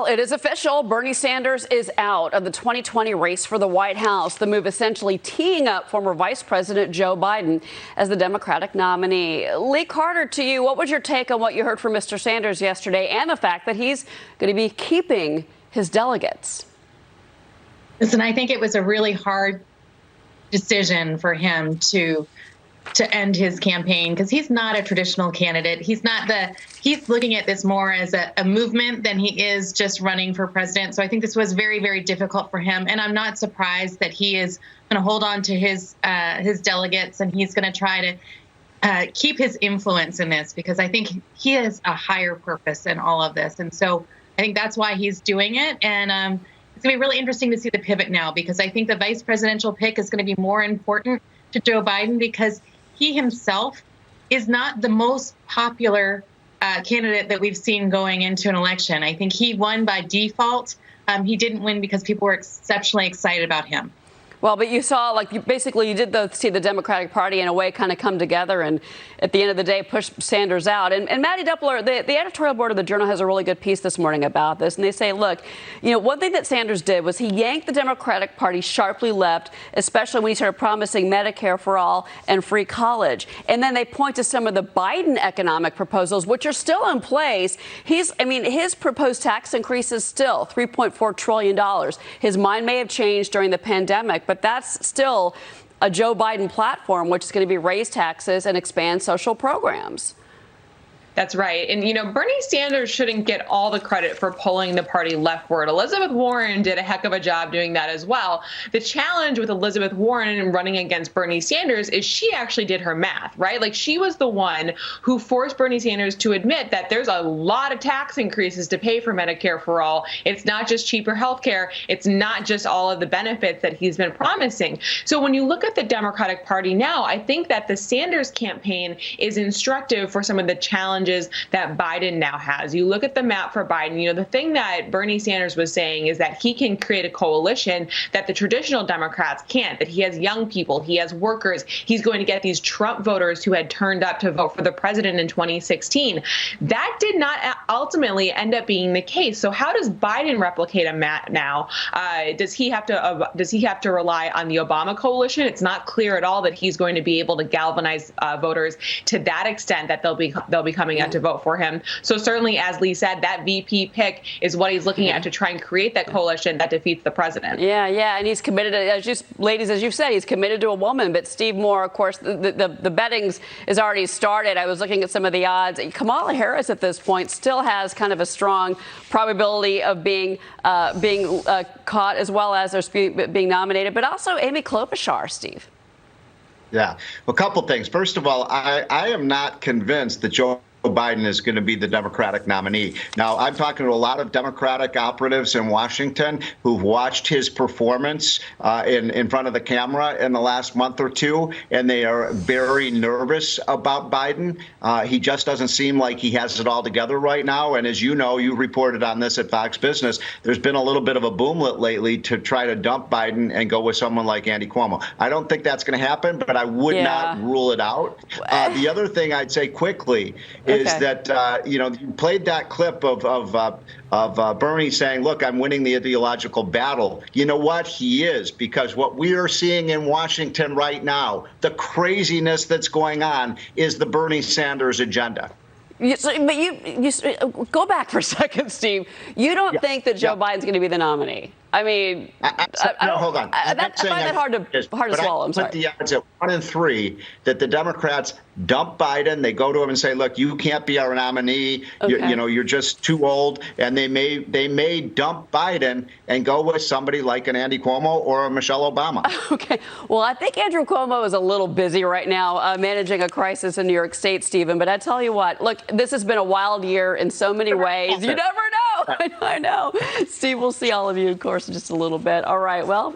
It is official. Bernie Sanders is out of the 2020 race for the White House. The move essentially teeing up former Vice President Joe Biden as the Democratic nominee. Lee Carter, to you, what was your take on what you heard from Mr. Sanders yesterday and the fact that he's going to be keeping his delegates? Listen, I think it was a really hard decision for him to end his campaign because he's not a traditional candidate. He's looking at this more as a movement than he is just running for president. So I think this was very, very difficult for him. And I'm not surprised that he is going to hold on to his delegates, and he's going to try to keep his influence in this, because I think he has a higher purpose in all of this. And so I think that's why he's doing it. And it's going to be really interesting to see the pivot now, because I think the vice presidential pick is going to be more important to Joe Biden, because he himself is not the most popular candidate that we've seen going into an election. I think he won by default. He didn't win because people were exceptionally excited about him. Well, but you saw, you did see the Democratic Party in a way kind of come together and at the end of the day push Sanders out. And Mattie Duppler, the editorial board of the Journal has a really good piece this morning about this. And they say, look, one thing that Sanders did was he yanked the Democratic Party sharply left, especially when he started promising Medicare for all and free college. And then they point to some of the Biden economic proposals, which are still in place. His proposed tax increase is still $3.4 trillion. His mind may have changed during the pandemic, but that's still a Joe Biden platform, which is going to be raise taxes and expand social programs. That's right. And, Bernie Sanders shouldn't get all the credit for pulling the party leftward. Elizabeth Warren did a heck of a job doing that as well. The challenge with Elizabeth Warren and running against Bernie Sanders is she actually did her math, right? She was the one who forced Bernie Sanders to admit that there's a lot of tax increases to pay for Medicare for all. It's not just cheaper health care. It's not just all of the benefits that he's been promising. So when you look at the Democratic Party now, I think that the Sanders campaign is instructive for some of the challenges that Biden now has. You look at the map for Biden, the thing that Bernie Sanders was saying is that he can create a coalition that the traditional Democrats can't, that he has young people, he has workers, he's going to get these Trump voters who had turned up to vote for the president in 2016. That did not ultimately end up being the case. So how does Biden replicate a map now? Does he have to rely on the Obama coalition? It's not clear at all that he's going to be able to galvanize voters to that extent that they'll be coming out to vote for him. So certainly, as Lee said, that VP pick is what he's looking at to try and create that coalition that defeats the president. Yeah, and he's committed, as you've said, he's committed to a woman. But Steve Moore, of course, the betting is already started. I was looking at some of the odds. Kamala Harris at this point still has kind of a strong probability of being caught, as well as being nominated, but also Amy Klobuchar, Steve. Yeah, a couple things. First of all, I am not convinced that Joe Biden is going to be the Democratic nominee. Now, I'm talking to a lot of Democratic operatives in Washington who've watched his performance in front of the camera in the last month or two, and they are very nervous about Biden. He just doesn't seem like he has it all together right now. And as you know, you reported on this at Fox Business, there's been a little bit of a boomlet lately to try to dump Biden and go with someone like Andy Cuomo. I don't think that's going to happen, but I would not rule it out. The other thing I'd say quickly is that, you played that clip of Bernie saying, look, I'm winning the ideological battle. You know what? He is, because what we are seeing in Washington right now, the craziness that's going on, is the Bernie Sanders agenda. But you go back for a second, Steve. You don't think that Joe Biden's going to be the nominee? I mean, no, hold on. I find that hard to swallow. I'm sorry. Put the odds at 1 in 3 that the Democrats dump Biden. They go to him and say, "Look, you can't be our nominee. Okay. You're just too old." And they may dump Biden and go with somebody like an Andy Cuomo or a Michelle Obama. Okay. Well, I think Andrew Cuomo is a little busy right now managing a crisis in New York State, Stephen. But I tell you what, look, this has been a wild year in so many ways. You never know. I know. Steve, we'll see all of you, of course, in just a little bit. All right. Well,